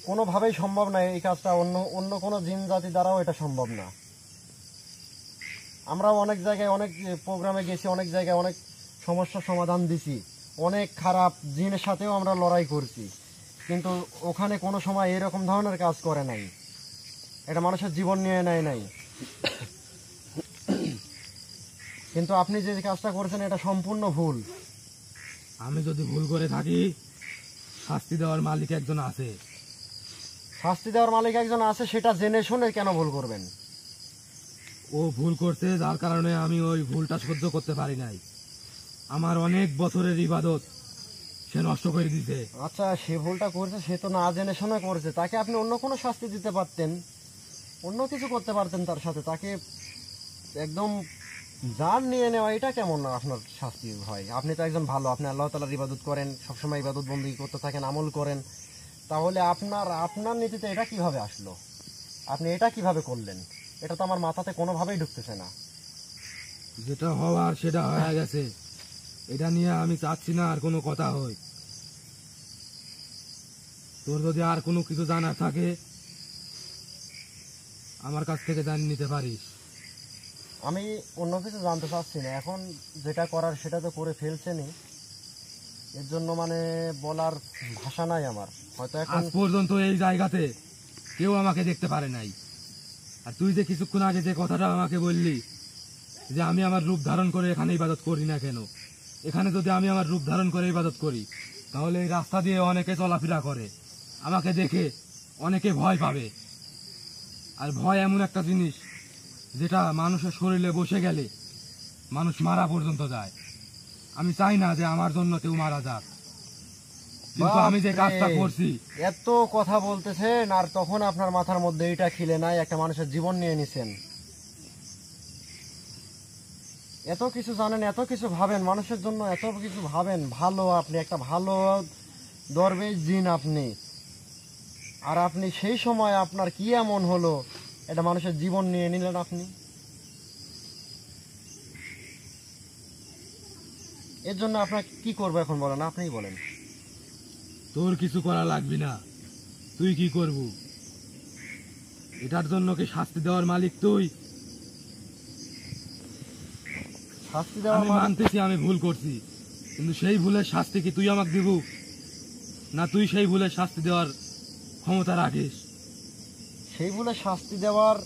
কোনোভাবেই সম্ভব না। এই কাজটা অন্য কোনো জিন জাতি দ্বারাও এটা সম্ভব না। আমরাও অনেক জায়গায় অনেক প্রোগ্রামে গেছি, অনেক জায়গায় অনেক সমস্যার সমাধান দিছি, অনেক খারাপ জিনের সাথেও আমরা লড়াই করছি, কিন্তু ওখানে কোনো সময় এরকম ধরনের কাজ করে নাই। এটা মানুষের জীবন নিয়ে নেয় নাই। কিন্তু আপনি যে কাজটা করছেন এটা সম্পূর্ণ ভুল। আমি যদি ভুল করে থাকি, শাস্তি দেওয়ার মালিক একজন আছে। শাস্তি দেওয়ার মালিক একজন আছে, সেটা জেনে শুনে কেন ভুল করবেন? ও ভুল করছে, যার কারণে আমি ওই ভুলটা সহ্য করতে পারি নাই। আমার অনেক বছরের ইবাদত সে নষ্ট করে দিতে। আচ্ছা, সে ভুলটা করছে, সে তো না জেনে শুনে করেছে। তাকে আপনি অন্য কোনো শাস্তি দিতে পারতেন, অন্য কিছু করতে পারতেন তার সাথে। তাকে একদম জান নিয়ে নেওয়া, এটা কেমন না আপনার শাস্তি হয়? আপনি তো একজন ভালো, আপনি আল্লাহ তাআলার ইবাদত করেন, সবসময় ইবাদত বন্দেগী করতে থাকেন, আমল করেন, তাহলে আপনার নীতিতে এটা কিভাবে আসলো? আপনি এটা কিভাবে করলেন? এটা তো আমার মাথাতে কোনোভাবেই ঢুকতেছে না। যেটা হওয়ার সেটা হয়ে গেছে, এটা নিয়ে আমি চাচ্ছি না আর কোনো কথা হয়। তোর যদি আর কোনো কিছু জানার থাকে আমার কাছ থেকে জানিয়ে নিতে পারিস। আমি অন্য কিছু জানতে চাচ্ছি না। এখন যেটা করার সেটা তো করে ফেলছেনই, এর জন্য মানে বলার ভাষা নাই আমার। হয়তো এখন আজ পর্যন্ত এই জায়গাতে কেউ আমাকে দেখতে পারে নাই। আর তুই যে কিছুক্ষণ আগে যে কথাটা আমাকে বললি যে আমি আমার রূপ ধারণ করে এখানে ইবাদত করি না কেন, এখানে যদি আমি আমার রূপ ধারণ করে ইবাদত করি তাহলে এই রাস্তা দিয়ে অনেকে চলাফেরা করে, আমাকে দেখে অনেকে ভয় পাবে। আর ভয় এমন একটা জিনিস যেটা মানুষের শরীরে বসে গেলে মানুষ মারা পর্যন্ত যায়। আমি চাই না যে আমার জন্য কেউ মারা যাক, কিন্তু আমি যে কাজটা করছি। এত কথা বলতেছেন আর তখন আপনার মাথার মধ্যে এটা খিলে নাই, একটা মানুষের জীবন নিয়ে নিছেন। এত কিছু জানেন, এত কিছু ভাবেন, মানুষের জন্য এত কিছু ভাবেন। ভালো, আপনি একটা ভালো দরবেশ জিন আপনি। আর আপনি সেই সময় আপনার কি এমন হলো, এটা মানুষের জীবন নিয়ে নিলেন আপনি। এর জন্য আপনার কি করবো এখন বলেন, আপনিই বলেন। তোর কিছু করা লাগবে না, তুই কি করব? এটার জন্য কি শাস্তি দেওয়ার মালিক তুই? শাস্তি দেওয়া আমি মানতেছি আমি ভুল করছি, কিন্তু সেই ভুলের শাস্তি কি তুই আমাকে দিব, না তুই সেই ভুলের শাস্তি দেওয়ার ক্ষমতা রাখিস? সেই ভুলে শাস্তি দেওয়ার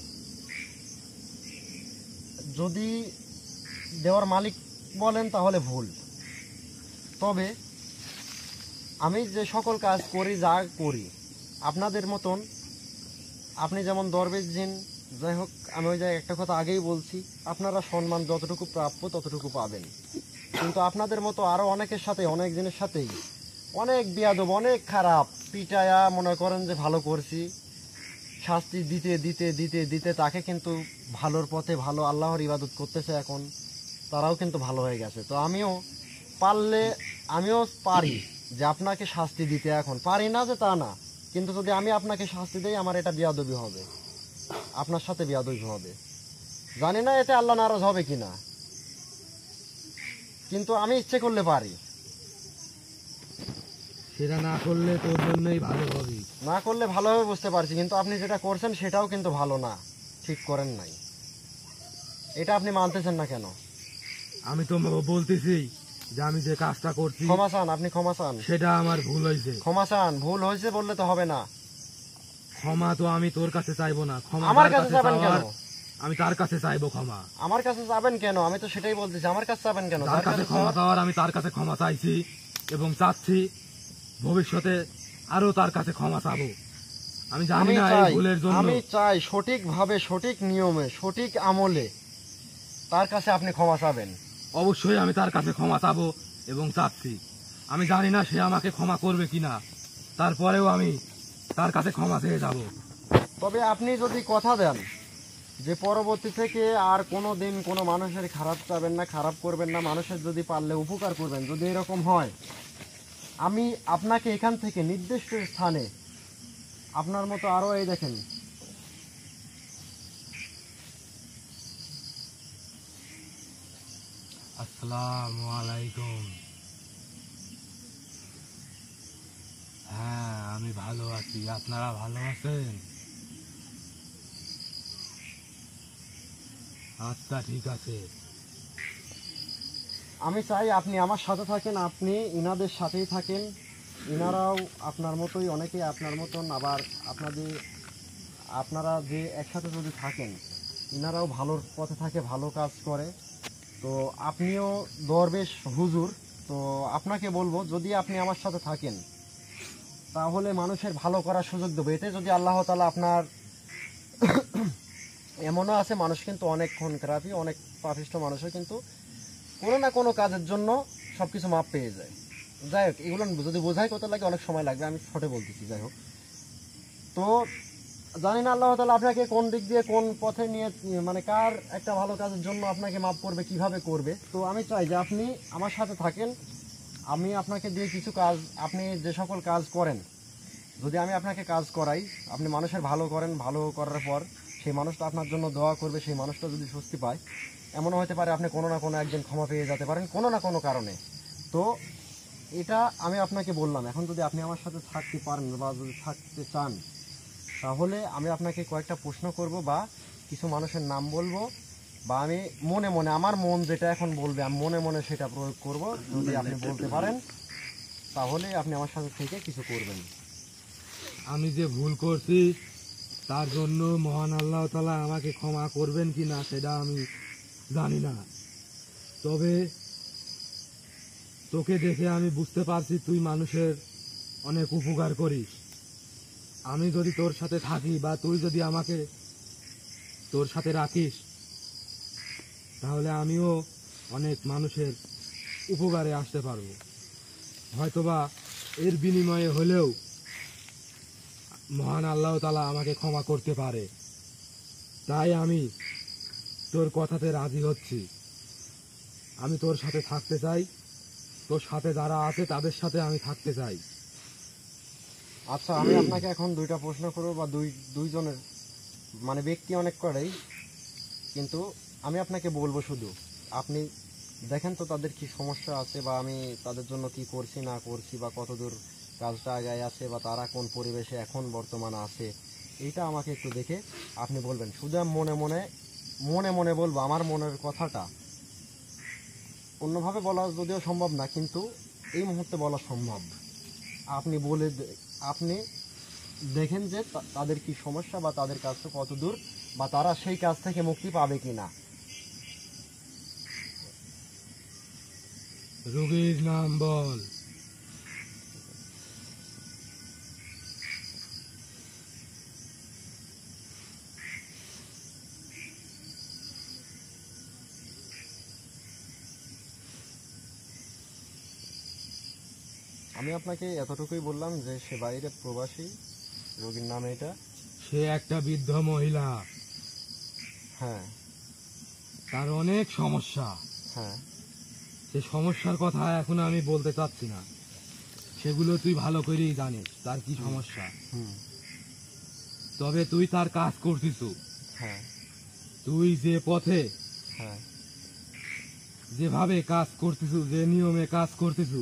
যদি দেওয়ার মালিক বলেন তাহলে ভুল। তবে আমি যে সকল কাজ করি, যা করি, আপনাদের মতন আপনি যেমন দরবেশ জিন, যাই হোক, আমি ওই জায়গায় একটা কথা আগেই বলছি, আপনারা সম্মান যতটুকু প্রাপ্য ততটুকু পাবেন। কিন্তু আপনাদের মতো আরও অনেকের সাথে, অনেক দিনের সাথেই অনেক বেয়াদব, অনেক খারাপ পিটায়া মনে করেন যে ভালো করছি, শাস্তি দিতে দিতে দিতে দিতে তাকে কিন্তু ভালোর পথে, ভালো আল্লাহর ইবাদত করতেছে এখন, তারাও কিন্তু ভালো হয়ে গেছে। তো আমিও পারি যে আপনাকে শাস্তি দিতে, এখন পারি না যে তা না, কিন্তু যদি আমি আপনাকে শাস্তি দেই আমার এটা বেয়াদবি হবে, আপনার সাথে বেয়াদবি হবে। জানি না এতে আল্লাহ নারাজ হবে কিনা, কিন্তু আমি ইচ্ছে করলে পারি। সেটা না করলে তোর জন্যই ভালো হবে। না করলে ভালো হবে বুঝতে পারছি, কিন্তু আপনি যেটা করছেন সেটাও কিন্তু ভালো না, ঠিক করেন নাই। এটা আপনি মানতেছেন না কেন? আমি তো বলতেছি যে আমি যে কাজটা করছি ক্ষমা চান, আপনি ক্ষমা চান। সেটা আমার ভুল হয়েছে। ক্ষমা চান, ভুল হয়েছে বললে তো হবে না। ক্ষমা তো আমি তোর কাছে চাইবো না, ক্ষমা আমার যার কাছে যাবেন কেন? চাওয়ার, আমি তার কাছে চাইবো ক্ষমা। আমার কাছে যাবেন কেন? আমি তো সেটাই বলতেছি, আমার কাছে যাবেন কেন? তার কাছে ক্ষমা চাওয়ার, আমি তার কাছে ক্ষমা চাইছি এবং চাচ্ছি ভবিষ্যতে আরো তার কাছে ক্ষমা চাবো। আমি জানি না এই ভুলের জন্য। আমি চাই সঠিকভাবে, সঠিক নিয়মে, সঠিক আমলে তার কাছে আপনি ক্ষমা চাবেন। অবশ্যই আমি তার কাছে ক্ষমা চাবো এবং চাচ্ছি। আমি জানি না সে আমাকে ক্ষমা করবে কিনা, তারপরেও আমি তার কাছে ক্ষমা চেয়ে যাব। তবে আপনি যদি কথা দেন যে পরবর্তী থেকে আর কোনো দিন কোনো মানুষের খারাপ চাবেন না, খারাপ করবেন না, মানুষের যদি পারলে উপকার করবেন, যদি এরকম হয়, আমি আপনাকে এখান থেকে নির্দিষ্ট স্থানে আপনার মতো আরও, এই দেখেন আসসালামু আলাইকুম। হ্যাঁ, আমি ভালো আছি। আপনারা ভালো আছেন? আচ্ছা, ঠিক আছে। আমি চাই আপনি আমার সাথে থাকেন, আপনি ইনাদের সাথেই থাকেন। ইনারাও আপনার মতোই, অনেকেই আপনার মতন, আবার আপনারা যে একসাথে যদি থাকেন, ইনারাও ভালোর পথে থাকে, ভালো কাজ করে। তো আপনিও দরবেশ হুজুর, তো আপনাকে বলবো যদি আপনি আমার সাথে থাকেন তাহলে মানুষের ভালো করার সুযোগ দেবো। এতে যদি আল্লাহ তাআলা আপনার এমনও আছে মানুষ কিন্তু অনেক খুনখারাপি, অনেক পাপিষ্ঠ মানুষও কিন্তু কোনো না কোনো কাজের জন্য সব কিছু মাপ পেয়ে যায়। যাই হোক, এগুলো যদি বোঝাই করতে লাগে অনেক সময় লাগবে, আমি ছোটে বলতেছি। যাই হোক, তো জানি না আল্লাহ তাআলা আপনাকে কোন দিক দিয়ে কোন পথে নিয়ে, মানে কার একটা ভালো কাজের জন্য আপনাকে মাপ করবে, কিভাবে করবে। তো আমি চাই যে আপনি আমার সাথে থাকেন, আমি আপনাকে দিয়ে কিছু কাজ, আপনি যে সকল কাজ করেন, যদি আমি আপনাকে কাজ করাই, আপনি মানুষের ভালো করেন, ভালো করার পর সেই মানুষটা আপনার জন্য দোয়া করবে, সেই মানুষটা যদি স্বস্তি পায়, এমনও হতে পারে আপনি কোনো না কোনো একদিন ক্ষমা পেয়ে যেতে পারেন কোনো না কোনো কারণে। তো এটা আমি আপনাকে বললাম। এখন যদি আপনি আমার সাথে থাকতে পারেন বা যদি থাকতে চান, তাহলে আমি আপনাকে কয়েকটা প্রশ্ন করব বা কিছু মানুষের নাম বলবো, বা আমি মনে মনে, আমার মন যেটা এখন বলবে আমি মনে মনে সেটা প্রয়োগ করব। যদি আপনি বলতে পারেন তাহলে আপনি আমার সাথে থেকে কিছু করবেন। আমি যে ভুল করছি তার জন্য মহান আল্লাহ তাআলা আমাকে ক্ষমা করবেন কি না সেটা আমি জানি না, তবে তোকে দেখে আমি বুঝতে পারছি তুই মানুষের অনেক উপকার করিস। আমি যদি তোর সাথে থাকি বা তুই যদি আমাকে তোর সাথে রাখিস, তাহলে আমিও অনেক মানুষের উপকারে আসতে পারবো। হয়তোবা এর বিনিময়ে হলেও মহান আল্লাহ তাআলা আমাকে ক্ষমা করতে পারে। তাই আমি তোর কথাতে রাজি হচ্ছি। আমি তোর সাথে থাকতে চাই, তোর সাথে যারা আছে তাদের সাথে আমি থাকতে চাই। আচ্ছা, আমি আপনাকে এখন দুইটা প্রশ্ন করবো, বা দুইজনের, মানে ব্যক্তি অনেক করেই, কিন্তু আমি আপনাকে বলবো শুধু আপনি দেখেন তো তাদের কি সমস্যা আছে, বা আমি তাদের জন্য কি করছি না করছি, বা কতদূর কাজটা আগায় আছে, বা তারা কোন পরিবেশে এখন বর্তমানে আছে, এইটা আমাকে একটু দেখে আপনি বলবেন। শুধু আমি মনে মনে মনে মনে বলবো আমার মনের কথাটা, অন্যভাবে বলা যদিও সম্ভব না, কিন্তু এই মুহূর্তে বলা সম্ভব। আপনি আপনি দেখেন যে তাদের কি সমস্যা, বা তাদের কাজটা কত দূর, বা তারা সেই কাজ থেকে মুক্তি পাবে কিনা। রোগীর নাম বল। আমি আপনাকে এতটুকুই বললাম যে সে বাইরে প্রবাসী, রোগীর নাম এটা। সে একটা বৃদ্ধ মহিলা, হ্যাঁ তার অনেক সমস্যা। হ্যাঁ সে সমস্যার কথা এখন আমি বলতে চাচ্ছি না, সেগুলো তুই ভালো করেই জানিস তার কি সমস্যা। হুম তবে তুই তার কাজ করছিস, হ্যাঁ তুই যে পথে হ্যাঁ যেভাবে কাজ করতেছ, যে নিয়মে কাজ করতেছ,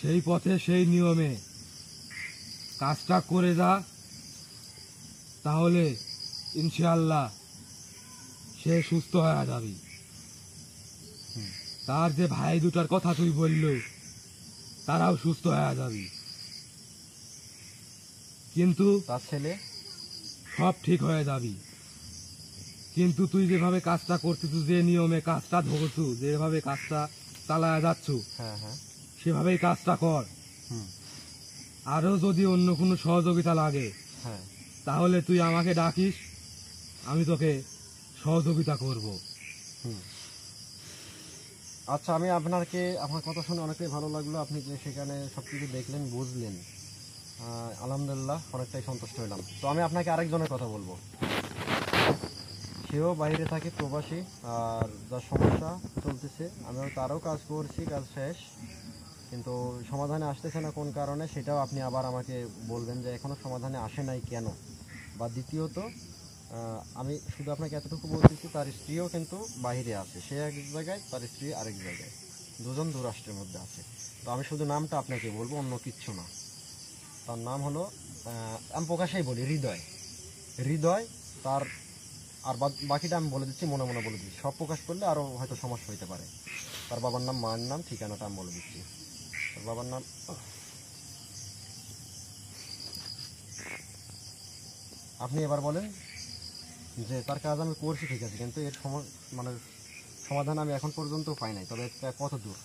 সেই পথে সেই নিয়মে কাজটা করে যা, তাহলে ইনশাআল্লাহ সে সুস্থ হয়ে যাবে। তার যে ভাই দুটার কথা তুই বলল, তারাও সুস্থ হয়ে যাবে। কিন্তু তার ছেলে, সব ঠিক হয়ে যাবি। কিন্তু তুই যেভাবে কাজটা করতেছ, যে নিয়মে কাজটা ধরছু, যেভাবে কাজটা চালায় যাচ্ছ, হ্যাঁ হ্যাঁ সেভাবেই কাজটা কর। হুম আরো যদি অন্য কোনো সহযোগিতা লাগে হ্যাঁ তাহলে তুই আমাকে ডাকিস, আমি তোকে সহযোগিতা করব। হুম আচ্ছা, আমি আপনার কথা শুনে অনেকটাই ভালো লাগলো। আপনি যে সেখানে সব কিছু দেখলেন, বুঝলেন, আলহামদুলিল্লাহ অনেকটাই সন্তুষ্ট হলাম। তো আমি আপনাকে আরেকজনের কথা বলবো। সেও বাইরে থাকে, প্রবাসী, আর যার সমস্যা চলতেছে, আমিও তারও কাজ করছি, কাজ শেষ, কিন্তু সমাধানে আসতেছে না কোন কারণে, সেটাও আপনি আবার আমাকে বলবেন যে এখনও সমাধানে আসে নাই কেন। বা দ্বিতীয়ত আমি শুধু আপনাকে এতটুকু বলতেছি, তার স্ত্রীও কিন্তু বাইরে আছে, সে এক জায়গায়, তার স্ত্রী আরেক জায়গায়, দুজন দু রাষ্ট্রের মধ্যে আছে। তো আমি শুধু নামটা আপনাকে বলবো, অন্য কিচ্ছু না। তার নাম হলো, আমি প্রকাশেই বলি, হৃদয়। হৃদয় তার, আর বাকিটা আমি বলে দিচ্ছি, মনে মনে বলে দিচ্ছি, সব প্রকাশ করলে আরও হয়তো সমস্যা হইতে পারে। তার বাবার নাম, মায়ের নাম, ঠিকানাটা আমি বলে দিচ্ছি। তার বাবার নাম, আপনি এবার বলেন যে তার কাজ আমি করছি ঠিক আছে, কিন্তু এর মানে সমাধান আমি এখন পর্যন্ত পাই নাই, তবে এটা কত দূর?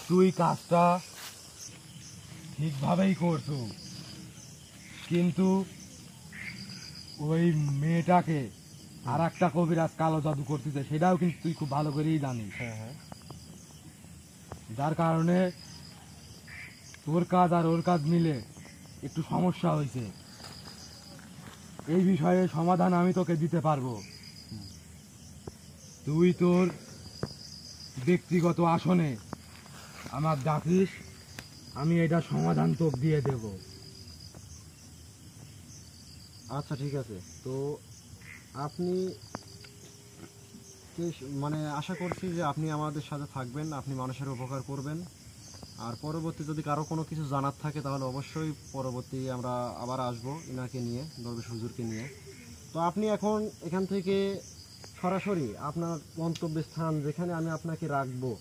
তুই কাজটা ঠিকভাবেই করছো, কিন্তু ওই মেয়েটাকে আর একটা কবিরাজ কালো জাদু করতেছে, সেটাও কিন্তু তুই খুব ভালো করেই জানিস। হ্যাঁ, যার কারণে তোর কাজ আর ওর কাজ মিলে একটু সমস্যা হয়েছে। এই বিষয়ে সমাধান আমি তোকে দিতে পারবো। তুই তোর ব্যক্তিগত আসনে আমার ডাকিস, আমি এটা সমাধান তোকে দিয়ে দেব। আচ্ছা ঠিক আছে। তো আপনি মানে আশা করছি যে আপনি আমাদের সাথে থাকবেন, আপনি মানুষের উপকার করবেন, আর পরবর্তী যদি কারো কোনো কিছু জানার থাকে তাহলে অবশ্যই পরবর্তী আমরা আবার আসবো ইনাকে নিয়ে, দরবেশ হুজুরকে নিয়ে। তো আপনি এখন এখান থেকে সরাসরি আপনার গন্তব্যস্থান যেখানে আমি আপনাকে রাখবো,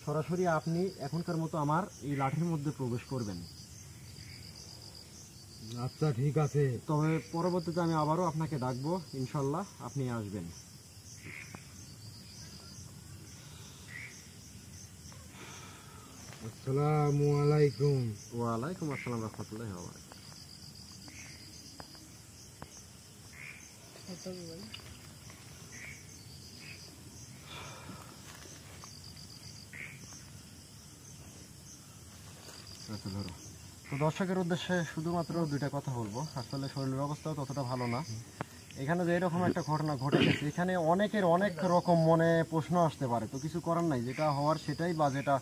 সরাসরি আপনি এখনকার মতো আমার এই লাঠির মধ্যে প্রবেশ করবেন। আচ্ছা ঠিক আছে। তবে পরবর্তীতে আমি আবারও আপনাকে ডাকবো, ইনশাল্লাহ আপনি আসবেন। আসসালামু আলাইকুম। ওয়ালাইকুম আসসালাম রহমতুল্লাহি ওয়া বারাকাতুহু। কত ভাই? আচ্ছা ধরো। তো দর্শকের উদ্দেশ্যে শুধুমাত্র দুইটা কথা বলবো। আসলে শরীরের অবস্থাও ততটা ভালো না। এখানে যে এরকম একটা ঘটনা ঘটে গেছে, এখানে অনেকের অনেক রকম মনে প্রশ্ন আসতে পারে, তো কিছু করার নাই, যেটা হওয়ার সেটাই, বা যেটা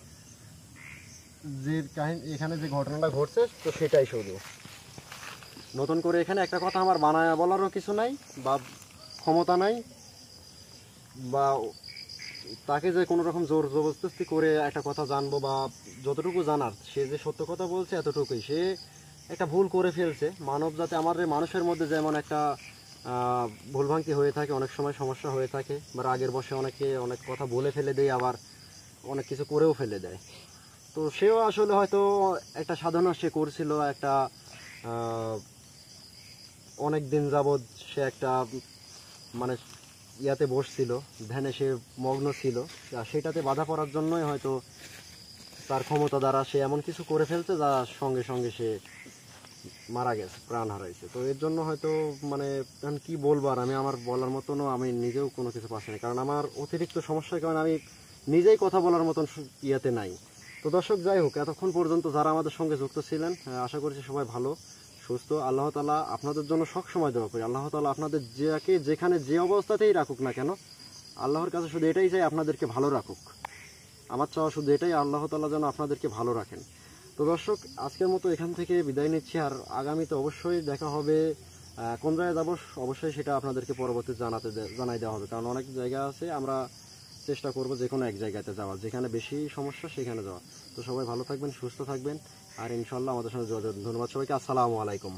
যে কাহিনী এখানে যে ঘটনাটা ঘটছে তো সেটাই শুধু। নতুন করে এখানে একটা কথা আমার বানায় বলারও কিছু নাই, বা ক্ষমতা নাই, বা তাকে যে কোনো রকম জোর জবরদস্তি করে একটা কথা জানবো, বা যতটুকু জানার, সে যে সত্য কথা বলছে এতটুকুই। সে একটা ভুল করে ফেলছে, মানব জাতি, আমাদের মানুষের মধ্যে যেমন একটা ভুলভ্রান্তি হয়ে থাকে, অনেক সময় সমস্যা হয়ে থাকে, বা রাগের বশে অনেকে অনেক কথা বলে ফেলে দেয়, আবার অনেক কিছু করেও ফেলে দেয়। তো সেও আসলে হয়তো একটা সাধনা সে করছিল, একটা অনেক দিন যাবৎ সে একটা মানে ইয়াতে বসছিল, ধ্যানে সে মগ্ন ছিল, আর সেটাতে বাধা পড়ার জন্যই হয়তো তার ক্ষমতা দ্বারা সে এমন কিছু করে ফেলছে যার সঙ্গে সঙ্গে সে মারা গেছে, প্রাণ হারাইছে। তো এর জন্য হয়তো মানে এখন কি বলবো, আর আমি আমার বলার মতনও আমি নিজেও কোনো কিছু পাচ্ছি না, কারণ আমার অতিরিক্ত সমস্যার কারণে আমি নিজেই কথা বলার মতন ইয়েতে নাই। তো দর্শক, যাই হোক, এতক্ষণ পর্যন্ত যারা আমাদের সঙ্গে যুক্ত ছিলেন, আশা করছি সবাই ভালো সুস্থ। আল্লাহ তাআলা আপনাদের জন্য সবসময় দোয়া করি, আল্লাহ তাআলা আপনাদের যাকে যেখানে যে অবস্থাতেই রাখুক না কেন, আল্লাহর কাছে শুধু এটাই চাই, আপনাদেরকে ভালো রাখুক। আমার চাওয়া শুধু এটাই, আল্লাহ তাআলা যেন আপনাদেরকে ভালো রাখেন। তো দর্শক, আজকের মতো এখান থেকে বিদায় নিচ্ছি, আর আগামীতে অবশ্যই দেখা হবে। কোন জায়গায় যাবো অবশ্যই সেটা আপনাদেরকে পরবর্তী জানাই দেওয়া হবে, কারণ অনেক জায়গা আছে, আমরা চেষ্টা করব যে কোনো এক জায়গাতে যাওয়ার, যেখানে বেশি সমস্যা সেখানে যাওয়া। তো সবাই ভালো থাকবেন, সুস্থ থাকবেন, আর ইনশাল্লাহ আমাদের সঙ্গে যোগাযোগ। ধন্যবাদ সবাইকে। আসসালামু আলাইকুম।